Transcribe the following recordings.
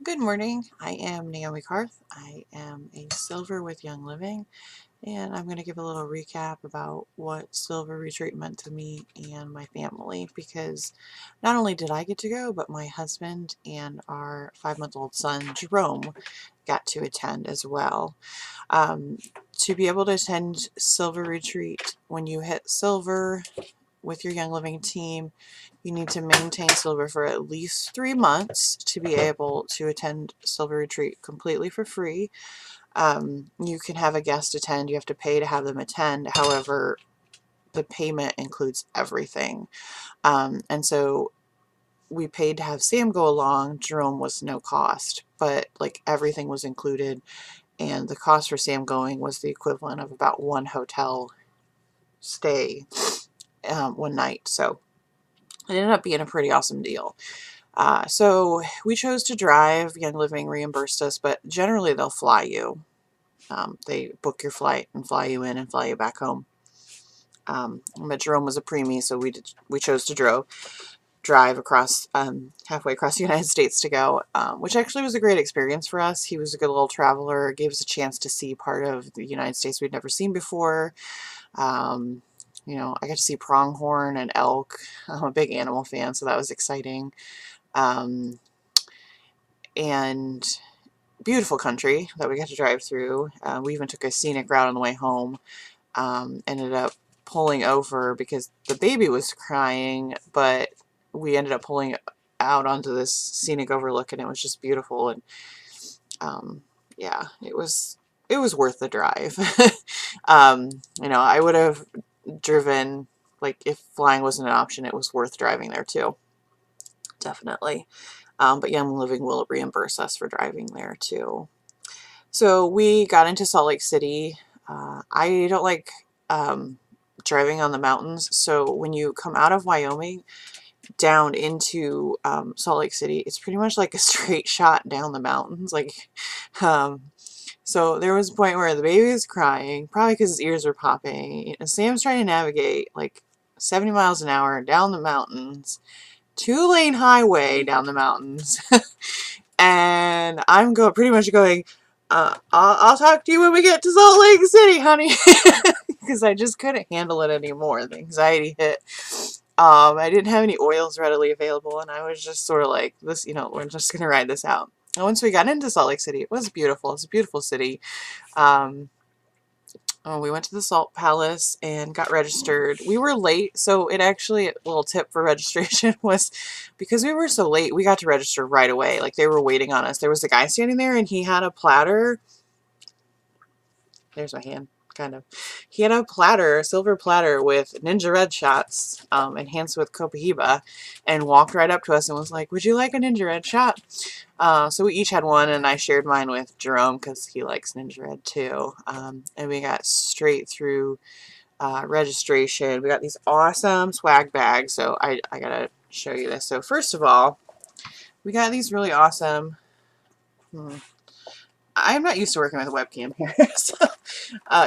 Good morning. I am Naomi Karth. I am a Silver with Young Living, and I'm going to give a little recap about what Silver Retreat meant to me and my family, because not only did I get to go, but my husband and our 5-month-old son, Jerome, got to attend as well. Um, to be able to attend Silver Retreat, when you hit Silver with your Young Living team, you need to maintain Silver for at least 3 months to be able to attend Silver Retreat completely for free. You can have a guest attend. You have to pay to have them attend. However, the payment includes everything. And so we paid to have Sam go along. Jerome was no cost, but like everything was included. And the cost for Sam going was the equivalent of about one hotel stay one night. So it ended up being a pretty awesome deal. So we chose to drive. Young Living reimbursed us, but generally they'll fly you. They book your flight and fly you in and fly you back home. But Jerome was a preemie, so we chose to drive across halfway across the United States to go, which actually was a great experience for us. He was a good little traveler, gave us a chance to see part of the United States we'd never seen before. I got to see pronghorn and elk. I'm a big animal fan, so that was exciting. Um, and beautiful country that we got to drive through. We even took a scenic route on the way home. Ended up pulling over because the baby was crying, but we ended up pulling out onto this scenic overlook, and it was just beautiful. And yeah, it was worth the drive. I would have driven, like, if flying wasn't an option, it was worth driving there too, definitely. But Young Living will reimburse us for driving there too. So we got into Salt Lake City. I don't like driving on the mountains, so when you come out of Wyoming down into Salt Lake City, it's pretty much like a straight shot down the mountains. So there was a point where the baby was crying, probably because his ears were popping, and Sam's trying to navigate like 70 miles an hour down the mountains, 2-lane highway down the mountains. And I'm pretty much going, I'll talk to you when we get to Salt Lake City, honey. Because I just couldn't handle it anymore. The anxiety hit. I didn't have any oils readily available, and I was just sort of like, we're just going to ride this out. And once we got into Salt Lake City, it was beautiful. It's a beautiful city. We went to the Salt Palace and got registered. We were late, so a little tip for registration was, because we were so late, we got to register right away. Like, they were waiting on us. There was a guy standing there, and he had a platter. There's my hand, kind of. He had a silver platter with Ninja Red shots, enhanced with Copahiba, and walked right up to us and was like, "Would you like a Ninja Red shot?" So we each had one, and I shared mine with Jerome because he likes Ninja Red too. And we got straight through registration. We got these awesome swag bags, so I gotta show you this. So first of all, we got these really awesome. I'm not used to working with a webcam here, so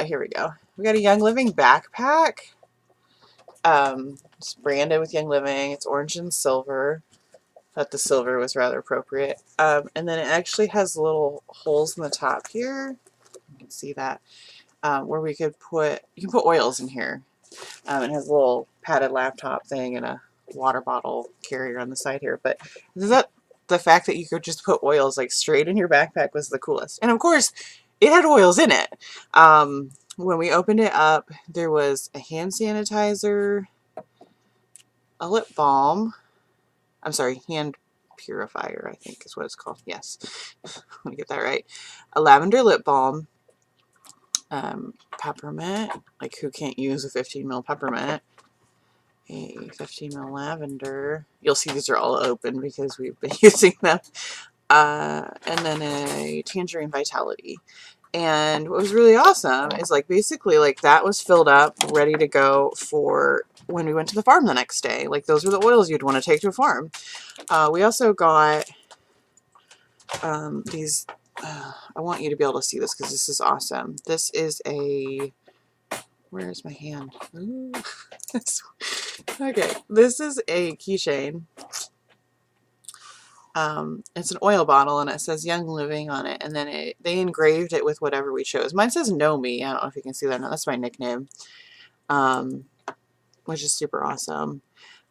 here we go. We got a Young Living backpack. It's branded with Young Living. It's orange and silver. Thought the silver was rather appropriate. And then it actually has little holes in the top here. You can see that, where you can put oils in here. It has a little padded laptop thing and a water bottle carrier on the side here. But the fact that you could just put oils like straight in your backpack was the coolest. And of course, it had oils in it. When we opened it up, there was a hand sanitizer, a lip balm. I'm sorry, hand purifier, I think is what it's called. Yes, I want to get that right. A lavender lip balm, peppermint. Like, who can't use a 15 ml peppermint? A 15 ml lavender. You'll see these are all open because we've been using them. And then a tangerine vitality. And what was really awesome is, like, basically, like, that was filled up, ready to go for when we went to the farm the next day. Like, those were the oils you'd want to take to a farm. We also got these. I want you to be able to see this because this is awesome. This is a. Where's my hand? Ooh. Okay, this is a keychain. It's an oil bottle and it says Young Living on it, and then they engraved it with whatever we chose. Mine says Naomi. I don't know if you can see that now. That's my nickname, um, which is super awesome.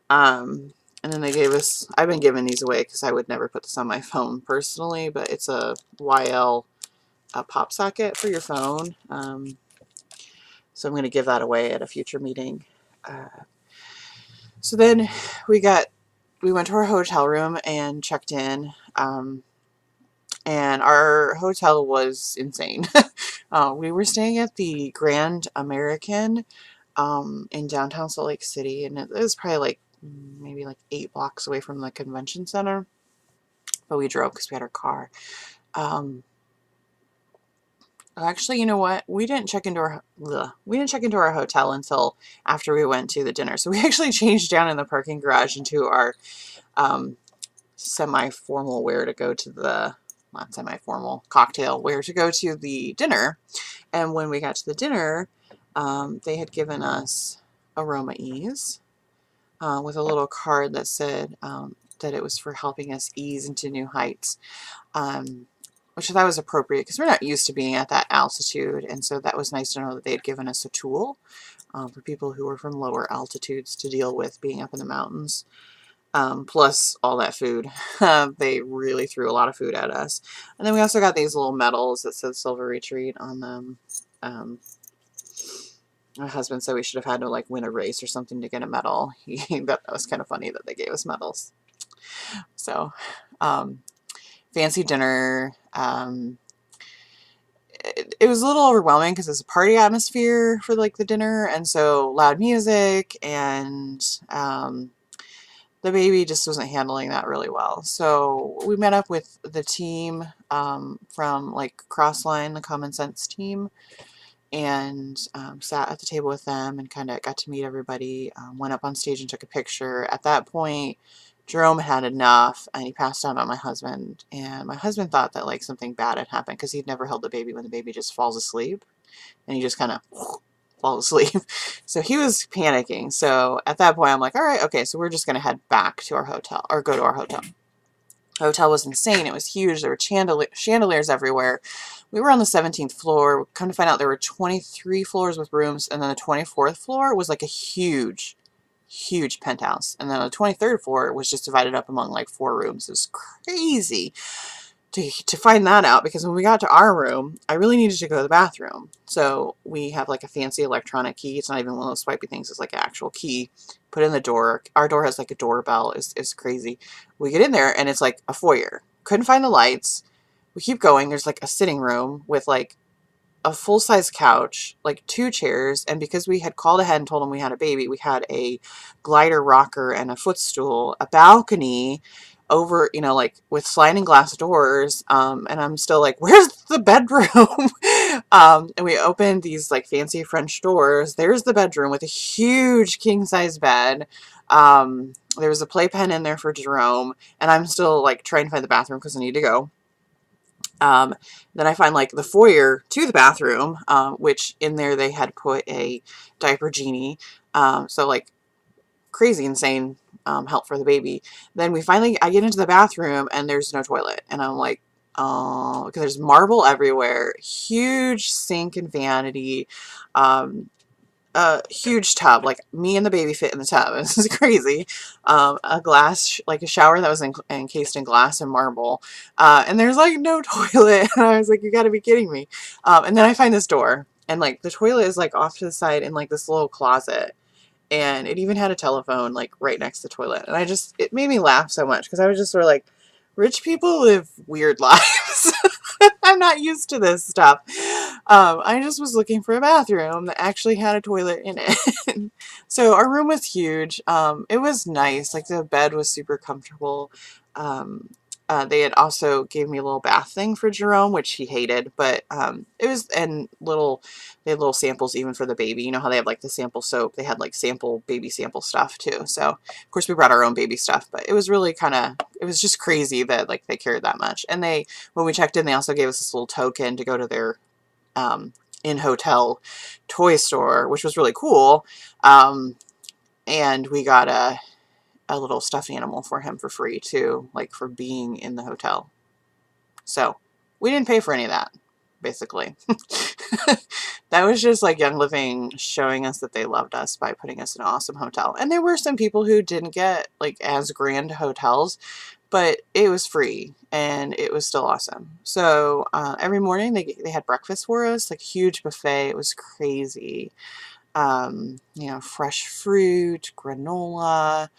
And then they gave us, I've been giving these away because I would never put this on my phone personally, but it's a YL pop socket for your phone. So I'm going to give that away at a future meeting. So then we went to our hotel room and checked in. And our hotel was insane. We were staying at the Grand American in downtown Salt Lake City, and it was probably like maybe like 8 blocks away from the convention center, but we drove because we had our car. Actually, you know what? We didn't check into our hotel until after we went to the dinner. So we actually changed down in the parking garage into our semi-formal wear to go to the, not semi-formal, cocktail wear to go to the dinner. And when we got to the dinner, they had given us Aroma Ease with a little card that said that it was for helping us ease into new heights, which I thought was appropriate because we're not used to being at that altitude. And so that was nice to know that they had given us a tool for people who were from lower altitudes to deal with being up in the mountains. Plus all that food. They really threw a lot of food at us. And then we also got these little medals that said Silver Retreat on them. My husband said we should have had to like win a race or something to get a medal. He thought that was kind of funny that they gave us medals. So, fancy dinner. It was a little overwhelming because it's a party atmosphere for like the dinner, and so loud music, and the baby just wasn't handling that really well. So we met up with the team from like Crossline, the Common Sense team, and sat at the table with them and kind of got to meet everybody. Went up on stage and took a picture. At that point, Jerome had enough and he passed out on my husband. And my husband thought that like something bad had happened because he'd never held the baby when the baby just falls asleep. And he just kind of falls asleep. So he was panicking. So at that point, I'm like, all right, okay, so we're just going to head back to our hotel or go to our hotel. The hotel was insane. It was huge. There were chandeliers everywhere. We were on the 17th floor. Come to find out there were 23 floors with rooms, and then the 24th floor was like a huge, huge penthouse. And then the 23rd floor was just divided up among like 4 rooms. It was crazy to find that out, because when we got to our room, I really needed to go to the bathroom. So we have like a fancy electronic key. It's not even one of those swipey things. It's like an actual key. Put in the door. Our door has like a doorbell. It's crazy. We get in there and it's like a foyer. Couldn't find the lights. We keep going. There's like a sitting room with like a full-size couch, like 2 chairs, and because we had called ahead and told them we had a baby, we had a glider rocker and a footstool, a balcony over, you know, like with sliding glass doors, and I'm still like, where's the bedroom? And we opened these like fancy French doors. There's the bedroom with a huge king-size bed. There was a playpen in there for Jerome, and I'm still like trying to find the bathroom because I need to go. Then I find like the foyer to the bathroom, which in there they had put a diaper genie. So like crazy, insane, help for the baby. Then I get into the bathroom and there's no toilet. And I'm like, oh, because there's marble everywhere, huge sink and vanity, a huge tub, like me and the baby fit in the tub. This is crazy. A glass, like a shower that was encased in glass and marble. And there's like no toilet. And I was like, you gotta be kidding me. And then I find this door, and like the toilet is like off to the side in like this little closet. And it even had a telephone like right next to the toilet. And it made me laugh so much because I was just sort of like, rich people live weird lives. I'm not used to this stuff. I just was looking for a bathroom that actually had a toilet in it. So our room was huge. It was nice. Like the bed was super comfortable. They had also gave me a little bath thing for Jerome, which he hated, but it was, and they had little samples even for the baby. You know how they have like the sample soap? They had like baby sample stuff too. So of course we brought our own baby stuff, but it was really it was just crazy that like they cared that much. And when we checked in, they also gave us this little token to go to their in-hotel toy store, which was really cool. And we got a little stuffed animal for him for free too, like for being in the hotel. So we didn't pay for any of that, basically. That was just like Young Living showing us that they loved us by putting us in an awesome hotel. And there were some people who didn't get like as grand hotels, but it was free and it was still awesome. So every morning they had breakfast for us, like a huge buffet. It was crazy. You know, fresh fruit, granola,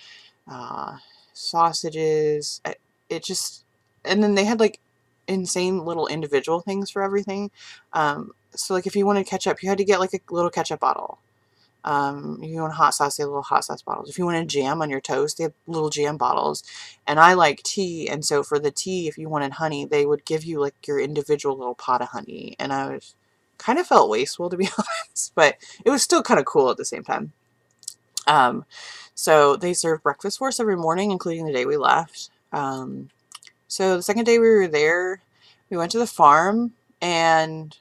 uh, sausages. It just, and then they had like insane little individual things for everything. So like if you wanted ketchup, you had to get like a little ketchup bottle. If you want hot sauce, they have little hot sauce bottles. If you wanted jam on your toast, they have little jam bottles. And I like tea, and so for the tea, if you wanted honey, they would give you like your individual little pot of honey. And I was kind of felt wasteful, to be honest, but it was still kind of cool at the same time. So they served breakfast for us every morning, including the day we left. So the second day we were there, we went to the farm, and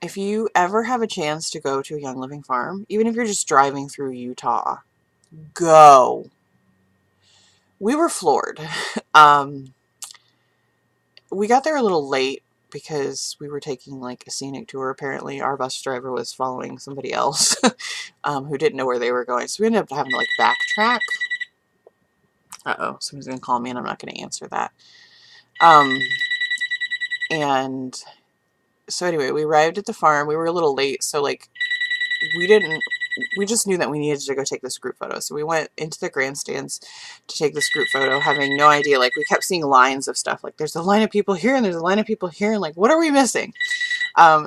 if you ever have a chance to go to a Young Living farm, even if you're just driving through Utah, go. We were floored. We got there a little late because we were taking like a scenic tour. Apparently our bus driver was following somebody else who didn't know where they were going. So we ended up having to like backtrack. Uh-oh, somebody's going to call me and I'm not going to answer that. And so anyway, we arrived at the farm. We were a little late, so like we just knew that we needed to go take this group photo. So we went into the grandstands to take this group photo, having no idea. Like we kept seeing lines of stuff. Like there's a line of people here and there's a line of people here, and like what are we missing?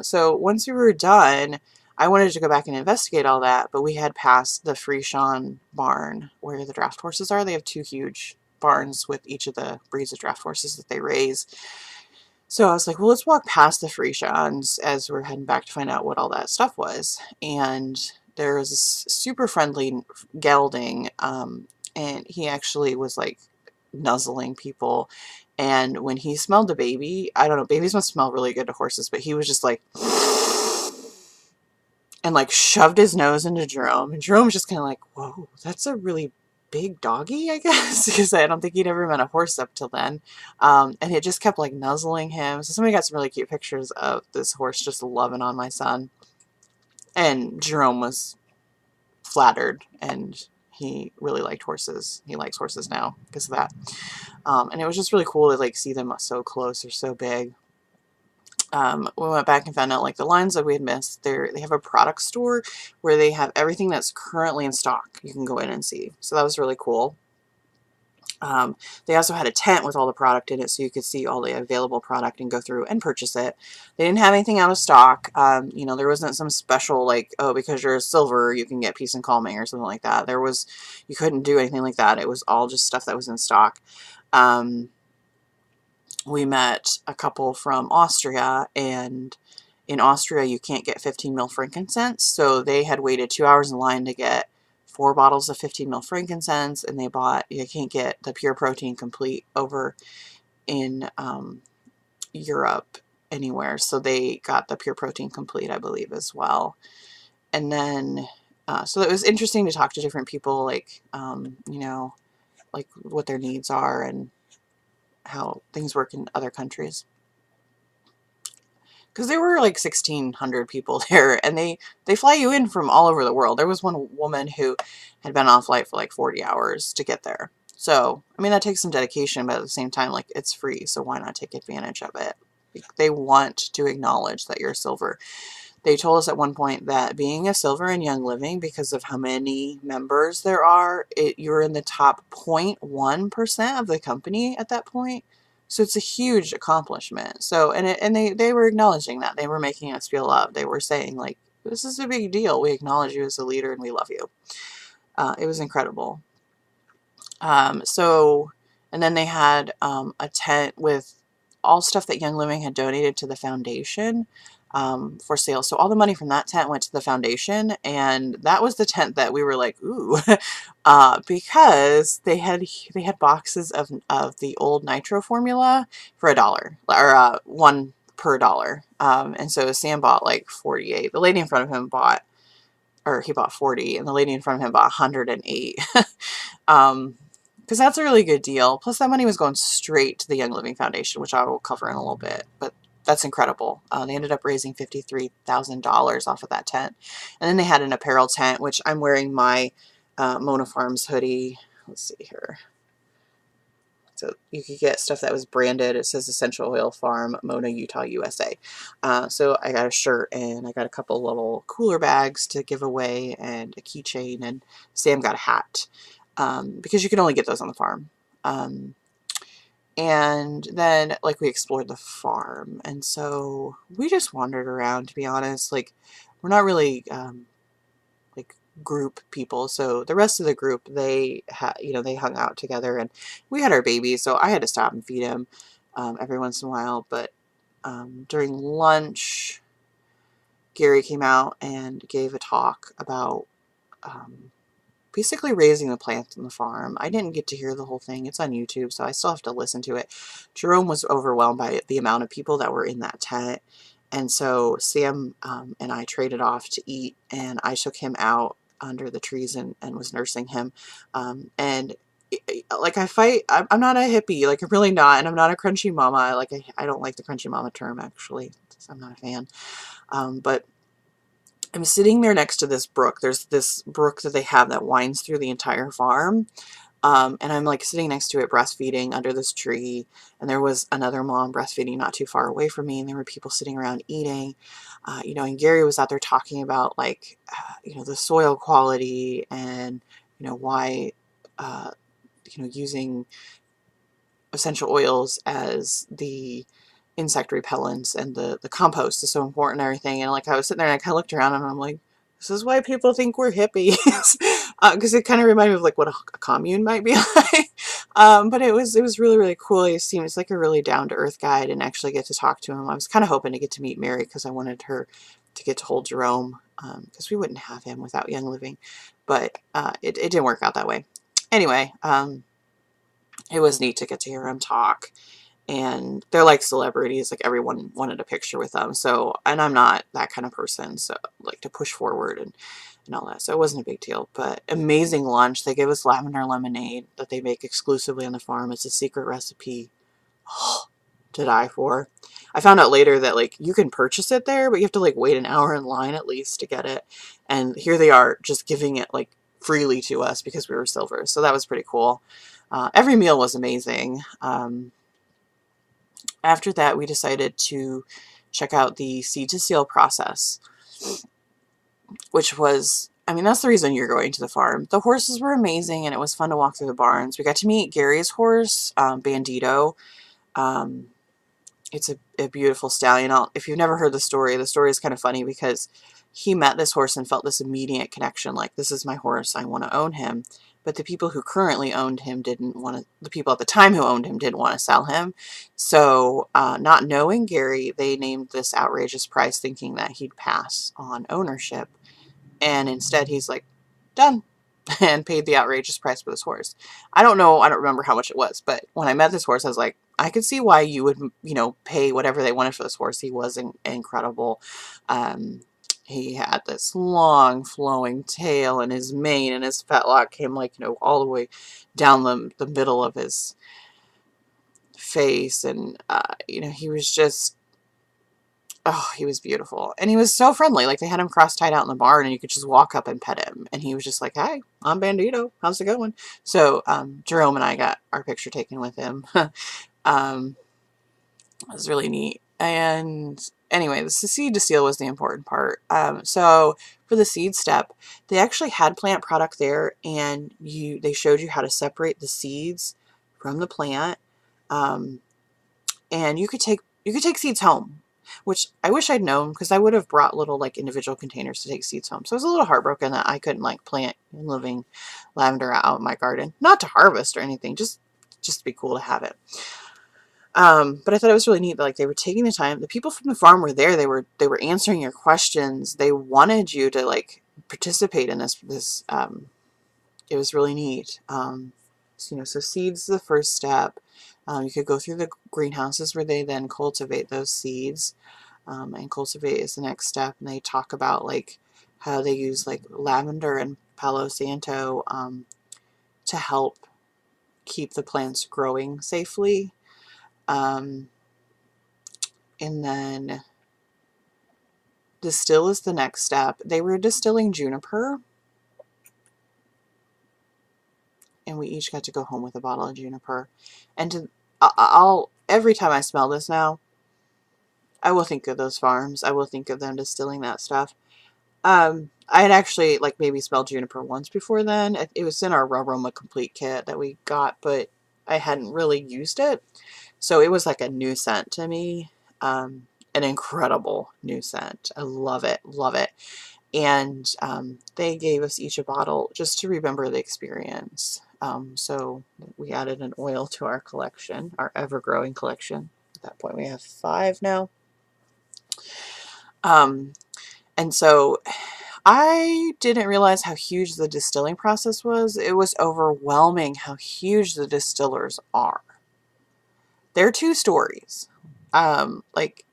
So once we were done, I wanted to go back and investigate all that, but we had passed the Friesian barn where the draft horses are. They have two huge barns with each of the breeds of draft horses that they raise. So I was like, well, let's walk past the Friesians as we're heading back to find out what all that stuff was. And there was this super friendly gelding, and he actually was like nuzzling people. And when he smelled the baby, I don't know, babies must smell really good to horses, but he was just like, and like shoved his nose into Jerome. And Jerome was just kind of like, whoa, that's a really big doggy, I guess, because I don't think he'd ever met a horse up till then. And it just kept like nuzzling him. So somebody got some really cute pictures of this horse just loving on my son. And Jerome was flattered, and he really liked horses. He likes horses now because of that. And it was just really cool to like see them so close. They're so big. We went back and found out like the lines that we had missed. They have a product store where they have everything that's currently in stock. You can go in and see. So that was really cool. They also had a tent with all the product in it, so you could see all the available product and go through and purchase it. They didn't have anything out of stock. You know, there wasn't some special like, oh, because you're a silver, you can get Peace and Calming or something like that. You couldn't do anything like that. It was all just stuff that was in stock. We met a couple from Austria, and in Austria you can't get 15 mil frankincense, so they had waited 2 hours in line to get 4 bottles of 15 mil frankincense, and you can't get the Pure Protein Complete over in Europe anywhere, so they got the Pure Protein Complete, I believe, as well. And then so it was interesting to talk to different people, like you know, like what their needs are and how things work in other countries. Because there were like 1,600 people there, and they fly you in from all over the world. There was one woman who had been on flight for like 40 hours to get there. So, I mean, that takes some dedication, but at the same time, like, it's free, so why not take advantage of it? They want to acknowledge that you're silver. They told us at one point that being a silver in Young Living, because of how many members there are, you're in the top 0.1% of the company at that point. So it's a huge accomplishment. So, and they were acknowledging that. They were making us feel loved. They were saying, like, this is a big deal. We acknowledge you as a leader and we love you. It was incredible. And then they had a tent with all stuff that Young Living had donated to the foundation for sale. So all the money from that tent went to the foundation, and that was the tent that we were like, ooh, because they had boxes of the old nitro formula for $1, or one per dollar. And so Sam bought like 48. The lady in front of him bought, or he bought 40, and the lady in front of him bought 108. Because that's a really good deal. Plus that money was going straight to the Young Living Foundation, which I will cover in a little bit, but that's incredible. They ended up raising $53,000 off of that tent. And then they had an apparel tent, which I'm wearing my Mona Farms hoodie. Let's see here. So you could get stuff that was branded. It says Essential Oil Farm, Mona, Utah, USA. So I got a shirt and I got a couple little cooler bags to give away and a keychain, and Sam got a hat because you can only get those on the farm. And then like we explored the farm, and so we just wandered around, to be honest. Like we're not really like group people, so the rest of the group, they they hung out together, and we had our baby, so I had to stop and feed him every once in a while. But during lunch, Gary came out and gave a talk about basically raising the plants on the farm. I didn't get to hear the whole thing. It's on YouTube, so I still have to listen to it. Jerome was overwhelmed by the amount of people that were in that tent. And so Sam and I traded off to eat, and I took him out under the trees and was nursing him. And like I'm not a hippie, like I'm really not, and I'm not a crunchy mama. Like I don't like the crunchy mama term, actually. I'm not a fan. But I'm sitting there next to this brook. There's this brook that they have that winds through the entire farm. And I'm like sitting next to it breastfeeding under this tree. And there was another mom breastfeeding not too far away from me. And there were people sitting around eating, and Gary was out there talking about like, the soil quality and, why, using essential oils as the insect repellents and the compost is so important and everything. And like I was sitting there and I kind of looked around and I'm like, this is why people think we're hippies. Because it kind of reminded me of like what a commune might be like. But it was really, really cool. He seems like a really down-to-earth guy. I didn't actually get to talk to him. I was kind of hoping to get to meet Mary because I wanted her to get to hold Jerome, because we wouldn't have him without Young Living. But it didn't work out that way. Anyway, it was neat to get to hear him talk. And they're like celebrities, like everyone wanted a picture with them. So, and I'm not that kind of person, so like to push forward and all that. So it wasn't a big deal, but amazing lunch. They gave us lavender lemonade that they make exclusively on the farm. It's a secret recipe to die for. I found out later that like you can purchase it there, but you have to like wait an hour in line at least to get it. And here they are just giving it like freely to us because we were silver. So that was pretty cool. Every meal was amazing. After that, we decided to check out the seed to seal process, which was, that's the reason you're going to the farm. The horses were amazing, and it was fun to walk through the barns. We got to meet Gary's horse, Bandito. It's a beautiful stallion. If you've never heard the story is kind of funny because he met this horse and felt this immediate connection, like, this is my horse, I want to own him. But the people who currently owned him the people at the time who owned him didn't want to sell him. So not knowing Gary, they named this outrageous price thinking that he'd pass on ownership. And instead he's like, done, and paid the outrageous price for this horse. I don't remember how much it was, but when I met this horse, I was like, I could see why you would, pay whatever they wanted for this horse. He was incredible. He had this long flowing tail, and his mane and his fetlock came like, all the way down the middle of his face. And, he was just, oh, he was beautiful. And he was so friendly. Like they had him cross-tied out in the barn and you could just walk up and pet him. And he was just like, hi, I'm Bandito. How's it going? So, Jerome and I got our picture taken with him. It was really neat. And anyway, the seed to seal was the important part. So for the seed step, they actually had plant product there, and they showed you how to separate the seeds from the plant. And you could take seeds home, which I wish I'd known, because I would have brought little like individual containers to take seeds home. So I was a little heartbroken that I couldn't like plant living lavender out in my garden, not to harvest or anything, just to be cool to have it. But I thought it was really neat that like they were taking the time. The people from the farm were there. They were answering your questions. They wanted you to like participate in this. It was really neat. So seeds is the first step. You could go through the greenhouses where they then cultivate those seeds, and cultivate is the next step. And they talk about like how they use like lavender and Palo Santo to help keep the plants growing safely. And then distill is the next step. They were distilling juniper, and we each got to go home with a bottle of juniper. And I'll every time I smell this now, I will think of those farms. I will think of them distilling that stuff. I had actually like maybe smelled juniper once before then. It was in our Aroma Complete kit that we got, but I hadn't really used it. So it was like a new scent to me. An incredible new scent. I love it. Love it. And they gave us each a bottle just to remember the experience. So we added an oil to our collection, our ever-growing collection. At that point, we have 5 now. And so I didn't realize how huge the distilling process was. It was overwhelming how huge the distillers are. They're 2 stories. Like,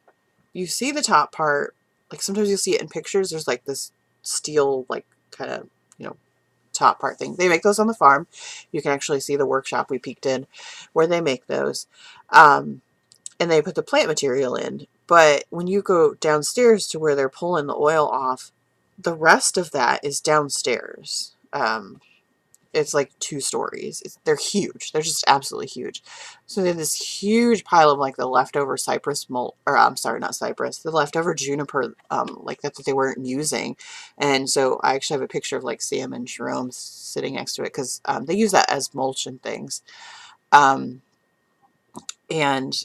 you see the top part, like sometimes you'll see it in pictures, there's like this steel, like kind of, you know, top part thing. They make those on the farm. You can actually see the workshop we peeked in where they make those. And they put the plant material in. But when you go downstairs to where they're pulling the oil off, the rest of that is downstairs. It's like 2 stories. They're huge. They're just absolutely huge. So they have this huge pile of like the leftover cypress malt, or I'm sorry, not cypress, the leftover juniper, like that they weren't using. And so I actually have a picture of like Sam and Jerome sitting next to it because they use that as mulch and things. And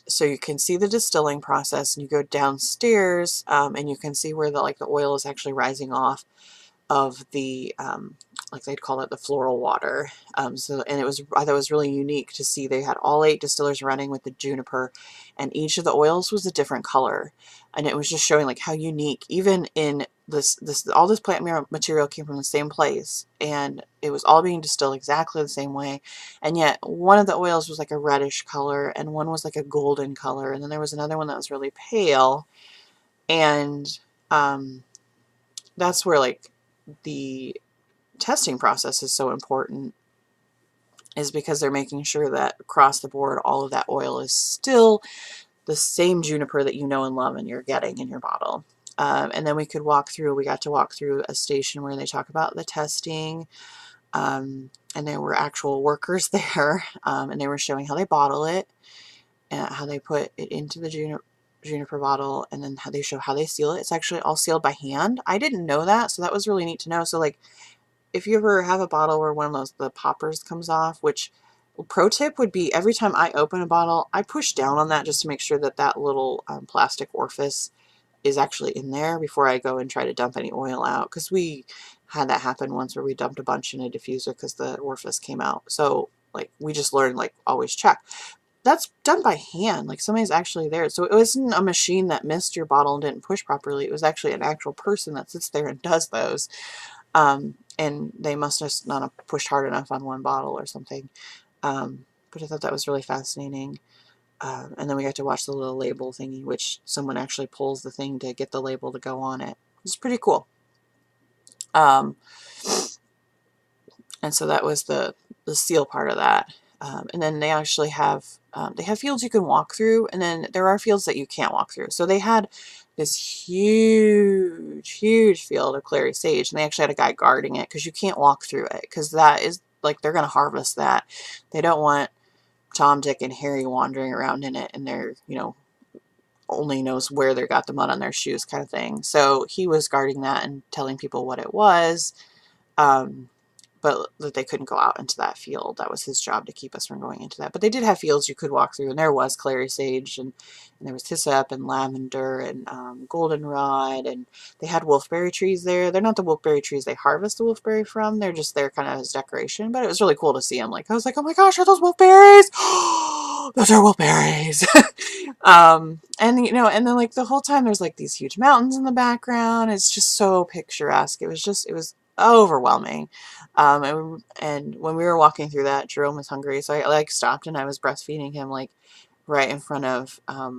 so you can see the distilling process, and you go downstairs, and you can see where the oil is actually rising off of the like they'd call it the floral water. So, and I thought it was really unique to see they had all 8 distillers running with the juniper, and each of the oils was a different color, and it was just showing like how unique, even in all this plant material came from the same place, and it was all being distilled exactly the same way, and yet one of the oils was like a reddish color, and one was like a golden color, and then there was another one that was really pale, and that's where like the testing process is so important, is because they're making sure that across the board all of that oil is still the same juniper that you know and love and you're getting in your bottle. And then we got to walk through a station where they talk about the testing, and there were actual workers there, and they were showing how they bottle it and how they put it into the juniper bottle, and then how they show how they seal it. It's actually all sealed by hand. I didn't know that, so that was really neat to know. So like, if you ever have a bottle where one of the poppers comes off, which pro tip would be every time I open a bottle, I push down on that just to make sure that that little plastic orifice is actually in there before I go and try to dump any oil out. Because we had that happen once where we dumped a bunch in a diffuser because the orifice came out. So like, we just learned like always check. That's done by hand, like somebody's actually there. So it wasn't a machine that missed your bottle and didn't push properly. It was actually an actual person that sits there and does those. And they must have not have pushed hard enough on one bottle or something. But I thought that was really fascinating. And then we got to watch the little label thingy, which someone actually pulls the thing to get the label to go on it. It's pretty cool. And so that was the seal part of that. And then they actually have fields you can walk through, and then there are fields that you can't walk through. So they had this huge field of clary sage, and they actually had a guy guarding it because you can't walk through it, because that is like, they're going to harvest that. They don't want Tom, Dick, and Harry wandering around in it, and they're, you know, only knows where they got the mud on their shoes kind of thing. So he was guarding that and telling people what it was. But that they couldn't go out into that field. That was his job, to keep us from going into that. But they did have fields you could walk through, and there was clary sage, and there was hyssop and lavender and goldenrod, and they had wolfberry trees there. They're not the wolfberry trees they harvest the wolfberry from. They're just there kind of as decoration. But it was really cool to see them. Like, I was like, oh my gosh, are those wolfberries? Those are wolfberries. And you know, and then like the whole time there's like these huge mountains in the background. It's just so picturesque. It was overwhelming. And when we were walking through that, Jerome was hungry, so I like stopped and I was breastfeeding him like right in front of I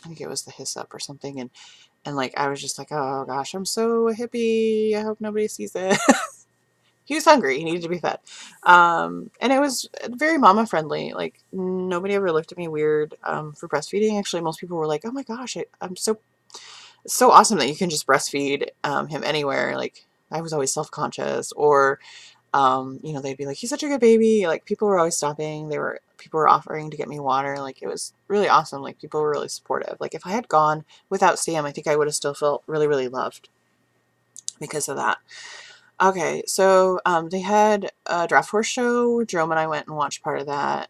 think it was the hyssop or something, and like I was just like, oh gosh, I'm so a hippie. I hope nobody sees it. he was hungry. He needed to be fed. And it was very mama friendly. Like nobody ever looked at me weird for breastfeeding. Actually, most people were like, "Oh my gosh, I'm so awesome that you can just breastfeed him anywhere." Like I was always self-conscious, or you know, they'd be like, "He's such a good baby." Like people were always stopping. People were offering to get me water. Like it was really awesome. Like people were really supportive. Like if I had gone without Sam, I think I would have still felt really, really loved because of that. Okay, so they had a draft horse show. Jerome and I went and watched part of that.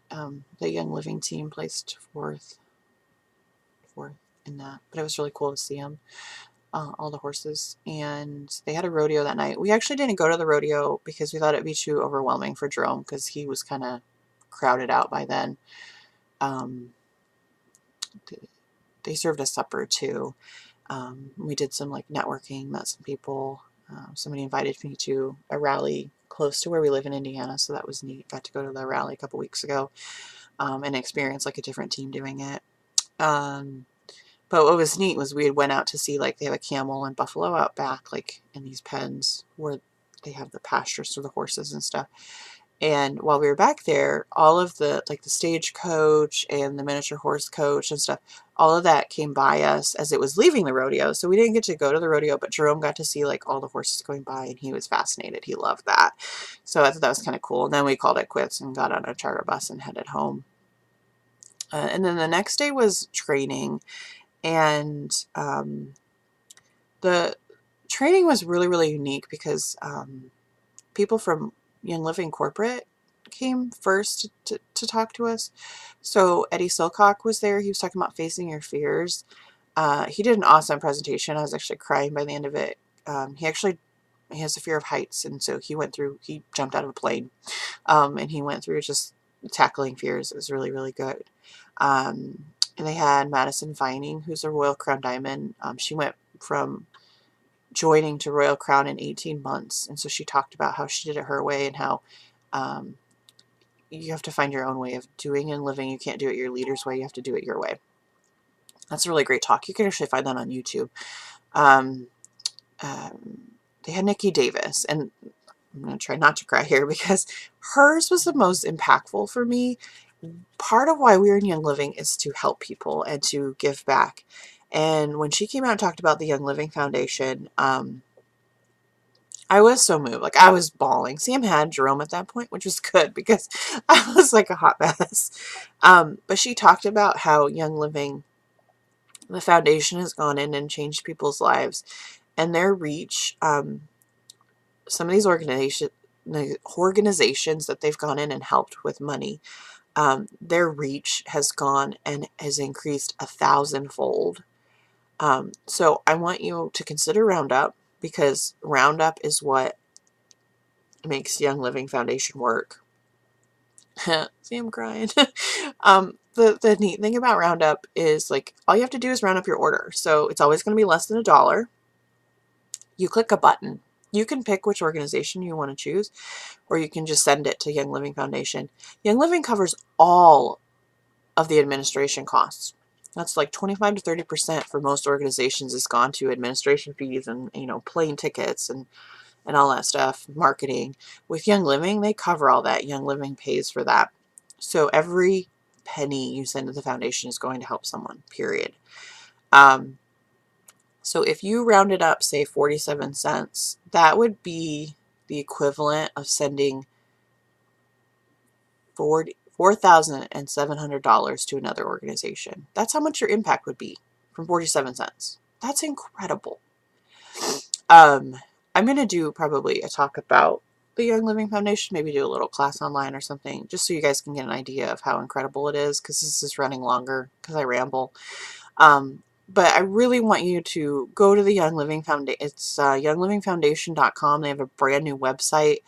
The Young Living team placed fourth in that, but it was really cool to see them, all the horses. And they had a rodeo that night. We actually didn't go to the rodeo because we thought it'd be too overwhelming for Jerome because he was kind of crowded out by then. Um, they served us supper too. We did some like networking, met some people. Somebody invited me to a rally close to where we live in Indiana, so that was neat. Got to go to the rally a couple weeks ago and experience like a different team doing it. But what was neat was we had went out to see, like, they have a camel and buffalo out back, like in these pens where they have the pastures for the horses and stuff. And while we were back there, all of the, like the stagecoach and the miniature horse coach and stuff, all of that came by us as it was leaving the rodeo. So we didn't get to go to the rodeo, but Jerome got to see like all the horses going by and he was fascinated. He loved that. So I thought that was kind of cool. And then we called it quits and got on a charter bus and headed home. And then the next day was training, and the training was really, really unique because people from Young Living Corporate came first to talk to us. So Eddie Silcock was there. He was talking about facing your fears. He did an awesome presentation. I was actually crying by the end of it. He has a fear of heights, and so he jumped out of a plane, and he went through just tackling fears. It was really, really good. And they had Madison Vining, who's a Royal Crown Diamond. She went from joining to Royal Crown in 18 months. And so she talked about how she did it her way and how you have to find your own way of doing and living. You can't do it your leader's way. You have to do it your way. That's a really great talk. You can actually find that on YouTube. They had Nikki Davis, and I'm going to try not to cry here because hers was the most impactful for me. Part of why we're in Young Living is to help people and to give back. And when she came out and talked about the Young Living Foundation, I was so moved. Like I was bawling. Sam had Jerome at that point, which was good because I was like a hot mess. But she talked about how Young Living, the foundation, has gone in and changed people's lives and their reach. Some of these organizations that they've gone in and helped with money, their reach has gone and has increased 1,000-fold. So I want you to consider Roundup, because Roundup is what makes Young Living Foundation work. See, I'm crying. The neat thing about Roundup is, like, all you have to do is round up your order. So it's always going to be less than $1. You click a button. You can pick which organization you want to choose, or you can just send it to Young Living Foundation. Young Living covers all of the administration costs. That's like 25 to 30% for most organizations has gone to administration fees and, you know, plane tickets and all that stuff, marketing. With Young Living, they cover all that. Young Living pays for that. So every penny you send to the foundation is going to help someone, period. So if you rounded up, say 47 cents, that would be the equivalent of sending $4,700 to another organization. That's how much your impact would be from 47 cents. That's incredible. I'm going to do probably a talk about the Young Living Foundation, maybe do a little class online or something, just so you guys can get an idea of how incredible it is, because this is running longer because I ramble. But I really want you to go to the Young Living Foundation. It's younglivingfoundation.com. They have a brand new website.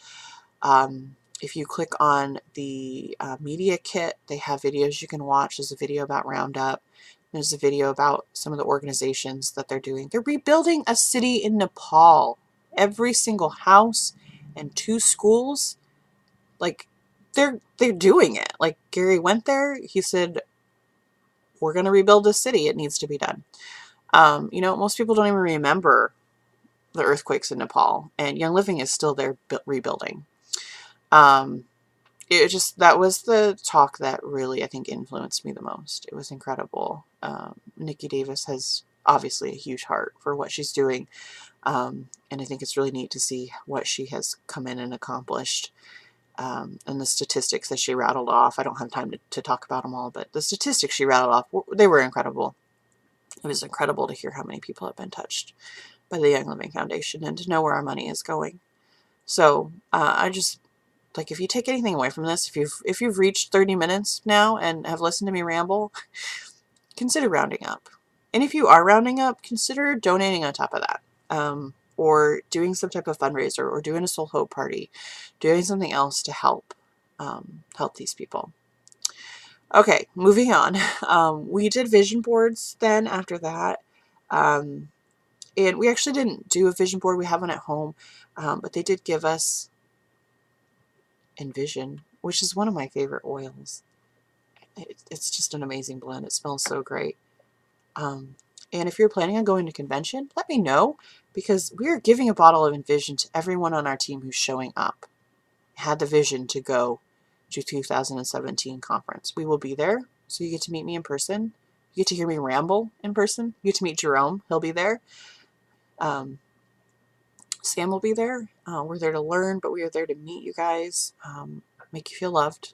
If you click on the media kit, they have videos you can watch. There's a video about Roundup. There's a video about some of the organizations that they're doing. They're rebuilding a city in Nepal. Every single house and 2 schools, like they're doing it. Like Gary went there. He said, we're going to rebuild this city. It needs to be done. You know, most people don't even remember the earthquakes in Nepal, and Young Living is still there rebuilding. Um, that was the talk that really, I think, influenced me the most. It was incredible. Nikki Davis has obviously a huge heart for what she's doing. And I think it's really neat to see what she has come in and accomplished. And the statistics that she rattled off, I don't have time to talk about them all, but the statistics she rattled off, they were incredible. It was incredible to hear how many people have been touched by the Young Living Foundation and to know where our money is going. So I just, like, if you take anything away from this, if you've reached 30 minutes now and have listened to me ramble, consider rounding up. And if you are rounding up, consider donating on top of that. Or doing some type of fundraiser, or doing a Soul Hope party, doing something else to help help these people. Okay, moving on. We did vision boards then after that. And we actually didn't do a vision board. We have one at home. But they did give us Envision, which is one of my favorite oils. It's just an amazing blend. It smells so great. And if you're planning on going to convention, let me know, because we are giving a bottle of Envision to everyone on our team who's showing up, had the vision to go to 2017 conference. We will be there, so you get to meet me in person. You get to hear me ramble in person. You get to meet Jerome. He'll be there. Sam will be there. We're there to learn, but we are there to meet you guys, make you feel loved.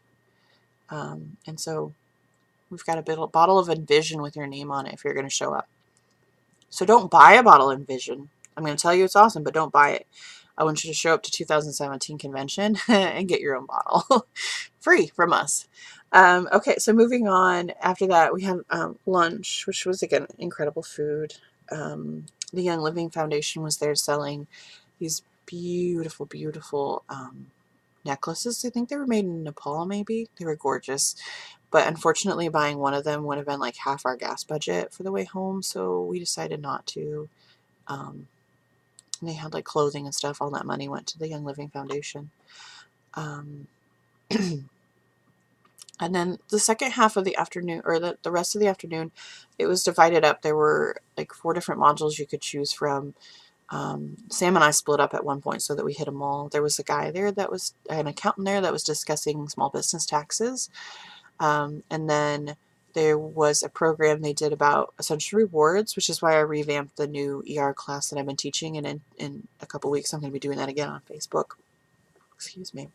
And so we've got a bottle of Envision with your name on it if you're going to show up. So don't buy a bottle of Envision. I'm going to tell you it's awesome, but don't buy it. I want you to show up to 2017 convention and get your own bottle. Free from us. Okay, so moving on. After that, we had lunch, which was, again, incredible food. The Young Living Foundation was there selling these beautiful, beautiful necklaces. I think they were made in Nepal, maybe. They were gorgeous. But unfortunately, buying one of them would have been like half our gas budget for the way home, so we decided not to. They had like clothing and stuff. All that money went to the Young Living Foundation. And then the second half of the afternoon, or the rest of the afternoon, it was divided up. There were like 4 different modules you could choose from. Sam and I split up at one point so that we hit them all. There was a guy there that was an accountant there that was discussing small business taxes. And then there was a program they did about essential rewards, which is why I revamped the new ER class that I've been teaching. And in a couple weeks, I'm going to be doing that again on Facebook. Excuse me.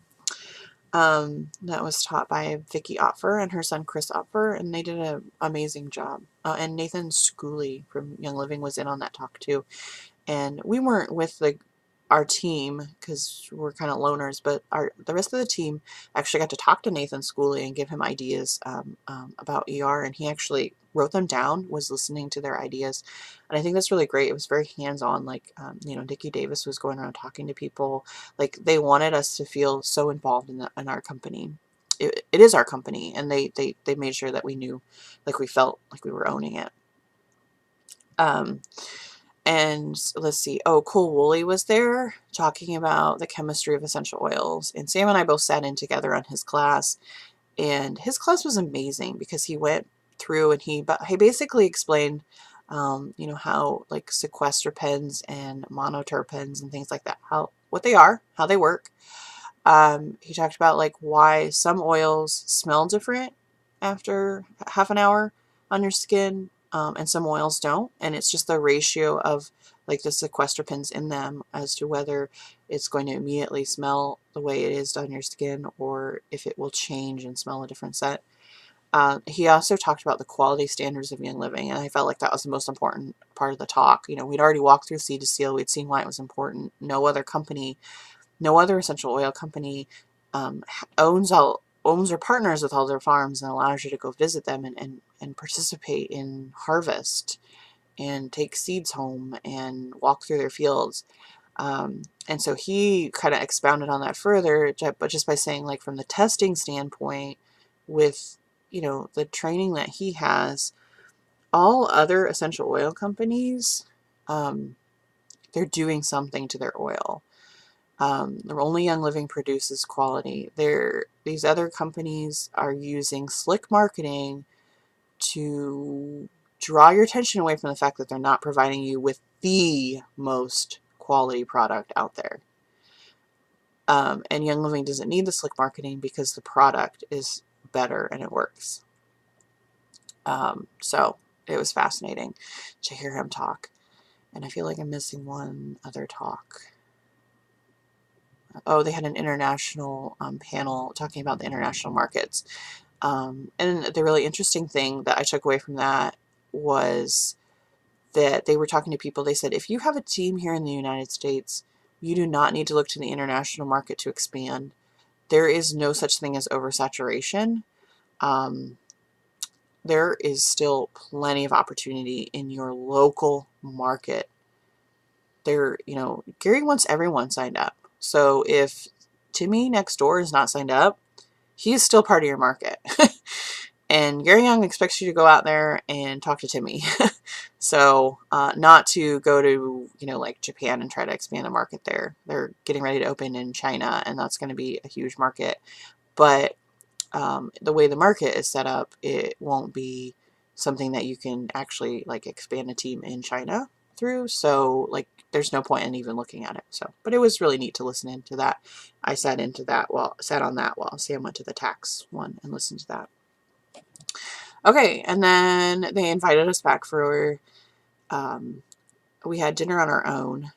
That was taught by Vicki Opfer and her son Chris Opfer, and they did an amazing job. And Nathan Schooley from Young Living was in on that talk too. And we weren't with our team because we're kind of loners, but the rest of the team actually got to talk to Nathan Schooley and give him ideas about ER, and he actually wrote them down, was listening to their ideas, and I think that's really great. It was very hands-on, like Nikki Davis was going around talking to people. Like, they wanted us to feel so involved in our company. It is our company, and they made sure that we knew, like, we felt like we were owning it. And let's see, Cole Woolley was there talking about the chemistry of essential oils. And Sam and I both sat in together on his class. And his class was amazing because he went through and he basically explained, how like sequesterpens and monoterpenes and things like that, what they are, how they work. He talked about like why some oils smell different after half an hour on your skin, and some oils don't, and it's just the ratio of like the sequesterpens in them as to whether it's going to immediately smell the way it is on your skin or if it will change and smell a different scent. He also talked about the quality standards of Young Living, and I felt like that was the most important part of the talk. We'd already walked through Seed to Seal. We'd seen why it was important. No other essential oil company owns or partners with all their farms and allows you to go visit them and participate in harvest and take seeds home and walk through their fields. And so he kind of expounded on that further, but just by saying, like, from the testing standpoint, with the training that he has, all other essential oil companies, they're doing something to their oil. The only Young Living produces quality. These other companies are using slick marketing to draw your attention away from the fact that they're not providing you with the most quality product out there. And Young Living doesn't need the slick marketing because the product is better and it works. So it was fascinating to hear him talk. And I feel like I'm missing one other talk. Oh, they had an international panel talking about the international markets. And the really interesting thing that I took away from that was that they were talking to people. They said, if you have a team here in the United States, you do not need to look to the international market to expand. There is no such thing as oversaturation. There is still plenty of opportunity in your local market. Gary wants everyone signed up. So if Timmy next door is not signed up, he is still part of your market. And Gary Young expects you to go out there and talk to Timmy. So not to go to, like Japan and try to expand the market there. They're getting ready to open in China, and that's going to be a huge market. But the way the market is set up, it won't be something that you can actually like expand a team in China through. So like there's no point in even looking at it. So, but it was really neat to listen into that. I sat on that while Sam went to the tax one and listened to that. Okay, and then they invited us back for, we had dinner on our own,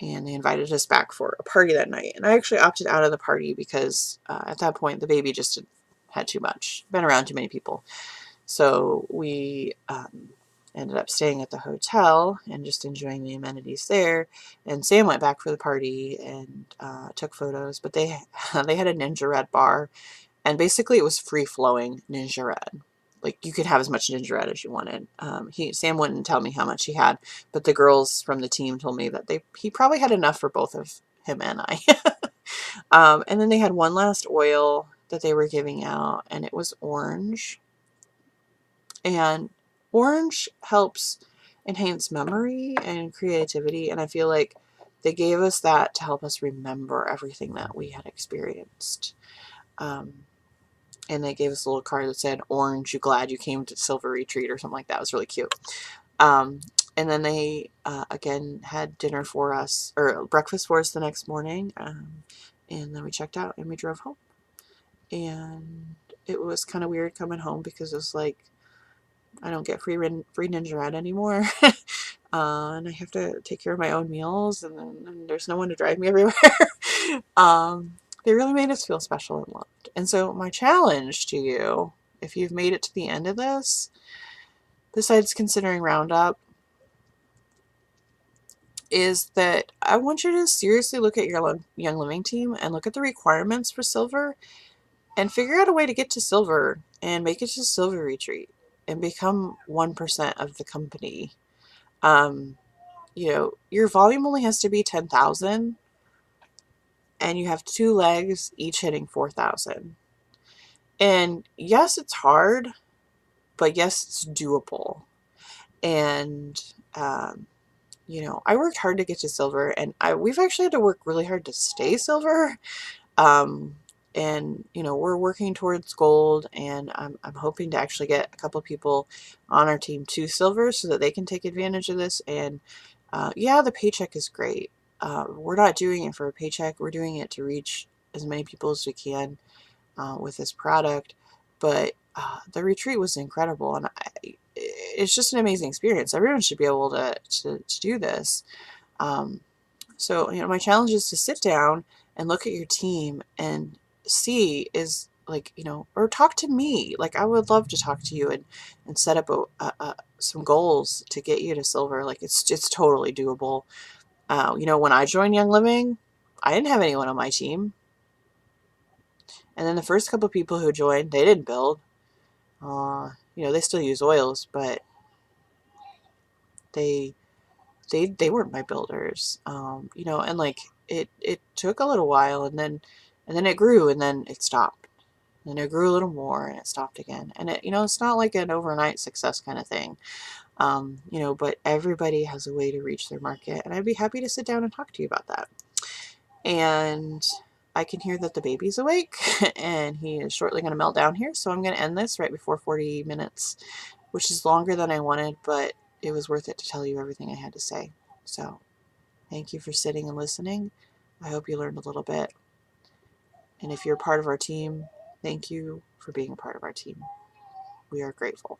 and they invited us back for a party that night. And I actually opted out of the party because at that point the baby just had too much, been around too many people. So we ended up staying at the hotel and just enjoying the amenities there. And Sam went back for the party and took photos, but they had a Ninja Red bar, and basically it was free-flowing Ninja Red. Like you could have as much Ninja Red as you wanted. Sam wouldn't tell me how much he had, but the girls from the team told me that he probably had enough for both of him and I. And then they had one last oil that they were giving out, and it was orange. And orange helps enhance memory and creativity, and I feel like they gave us that to help us remember everything that we had experienced. And they gave us a little card that said, "Orange, you glad you came to Silver Retreat," or something like that. It was really cute. And then they, again, had dinner for us, or breakfast for us the next morning. And then we checked out and we drove home. And it was kind of weird coming home because it was like, I don't get free Ninja Red anymore. And I have to take care of my own meals, and there's no one to drive me everywhere. They really made us feel special and loved. And so my challenge to you, if you've made it to the end of this, besides considering Roundup, is that I want you to seriously look at your Young Living team and look at the requirements for Silver and figure out a way to get to Silver and make it to Silver Retreat and become 1% of the company. Your volume only has to be 10,000, and you have 2 legs, each hitting 4,000. And yes, it's hard, but yes, it's doable. And, I worked hard to get to Silver, and we've actually had to work really hard to stay Silver. And we're working towards gold, and I'm hoping to actually get a couple people on our team to Silver so that they can take advantage of this. And yeah, the paycheck is great. We're not doing it for a paycheck. We're doing it to reach as many people as we can with this product. But the retreat was incredible, and it's just an amazing experience. Everyone should be able to do this. So my challenge is to sit down and look at your team and see or talk to me. Like I would love to talk to you and set up some goals to get you to Silver. Like it's totally doable. When I joined Young Living, I didn't have anyone on my team. And then the first couple of people who joined, they didn't build. They still use oils, but they weren't my builders. And like it took a little while, and then it grew, and then it stopped. And it grew a little more, and it stopped again. And it's not like an overnight success kind of thing. But everybody has a way to reach their market, and I'd be happy to sit down and talk to you about that. And I can hear that the baby's awake, and he is shortly going to melt down here, so I'm going to end this right before 40 minutes, which is longer than I wanted, but it was worth it to tell you everything I had to say. So Thank you for sitting and listening. I hope you learned a little bit. And if you're part of our team, thank you for being a part of our team. We are grateful.